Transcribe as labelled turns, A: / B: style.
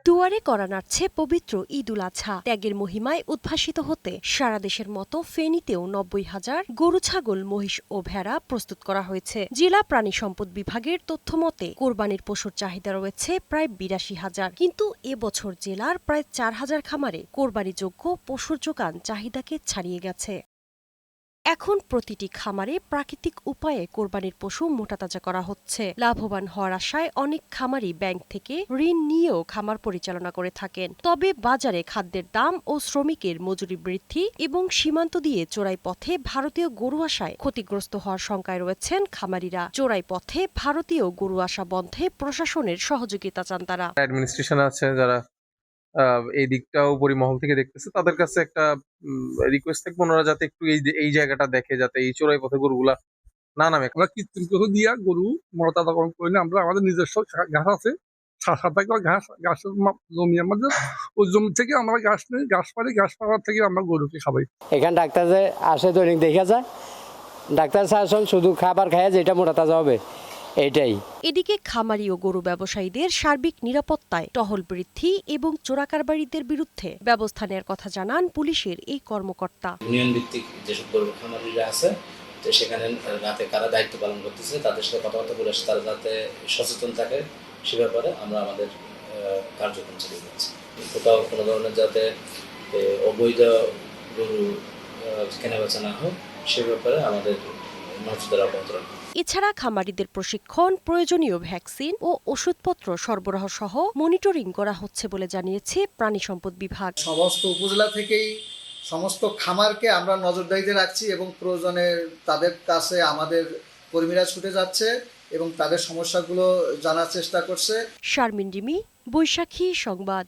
A: দুয়ারে করা নাড়ছে পবিত্র ঈদ উল আজহা। ত্যাগের মহিমায় উদ্ভাসিত হতে সারা দেশের মতো ফেনীতেও ৯০,০০০ গরু, ছাগল, মহিষ ও ভেড়া প্রস্তুত করা হয়েছে। জেলা প্রাণী সম্পদ বিভাগের তথ্য মতে কোরবানির পশুর চাহিদা রয়েছে প্রায় ৮২,০০০, কিন্তু এবছর জেলার প্রায় ৪,০০০ খামারে কোরবানিযোগ্য পশুর যোগান চাহিদাকে ছাড়িয়ে গেছে। এখন প্রতিটি খামারে প্রাকৃতিক উপায়ে কোরবানির পশু মোটাতাজা করা হচ্ছে। লাভবান হওয়ার আশায় অনেক খামারই ব্যাংক থেকে ঋণ নিয়েও খামার পরিচালনা করে থাকেন। তবে বাজারে খাদ্যের দাম ও শ্রমিকের মজুরি বৃদ্ধি এবং সীমান্ত দিয়ে চোরাই পথে ভারতীয় গরু আসায় ক্ষতিগ্রস্ত হওয়ার শঙ্কায় রয়েছেন খামারিরা। চোরাই পথে ভারতীয় গরু আসা বন্ধে প্রশাসনের সহযোগিতা চান তারা।
B: অ্যাডমিনিস্ট্রেশন আছে যারা এই দিকটাও পরিমহল থেকে দেখতেছে, তাদের কাছে একটা রিকোয়েস্ট থাকবে ওনারা যাতে একটু এই জায়গাটা দেখে, যাতে এই চোরাই পথে গরুগুলা না নামে।
C: আমরা কৃত্রিম পশু দিয়া গরু মরতাদাকরণ করি না। আমরা আমাদের নিজস্ব ঘাস আছে, সাথে ঘাসের জমি আমাদের, ওই জমি থেকে আমরা ঘাস নিই, ঘাস পারি, ঘাস পাওয়ার থেকে আমরা গরুকে খাবাই।
D: এখানে ডাক্তার যে আসে দৈনিক দেখা যায়, ডাক্তার শাসন শুধু খাবার খায় যেটা মোটা তাজা হবে এইটাই।
A: এদিকে খামারি ও গরু ব্যবসায়ীদের সার্বিক নিরাপত্তায় টহল বৃদ্ধি এবং চোরাকারবারিদের বিরুদ্ধে ব্যবস্থা নেওয়ার কথা জানান পুলিশের এই কর্মকর্তা।
E: ইউনিয়ন ভিত্তিক যেসব গরু খামারিরা আছে, তো সেখানে রাতে কারা দায়িত্ব পালন করতেছে তাদের সাথে কথাবার্তা বলে তারা যাতে সচেতন থাকে সে ব্যাপারে আমরা আমাদের কার্যক্রম চালিয়ে যাচ্ছি। কোথাও কোনো ধরনের যাতে অবৈধ গরু কেনাবেচা না হয় সে ব্যাপারে আমাদের নজরদারি অব্যাহত রাখবে।
A: এছাড়া খামারিদের প্রশিক্ষণ, প্রয়োজনীয় ভ্যাকসিন ও ওষুধপত্র সরবরাহ সহ মনিটরিং করা হচ্ছে বলে জানিয়েছে প্রাণী সম্পদ বিভাগ।
F: সমস্ত উপজেলা থেকেই সমস্ত খামারকে আমরা নজরদারিতে রাখছি এবং প্রয়োজনে তাদের কাছে আমাদের কর্মীরা ছুটে যাচ্ছে এবং তাদের সমস্যাগুলো জানার চেষ্টা করছে।
A: শারমিন রিমি, বৈশাখী সংবাদ।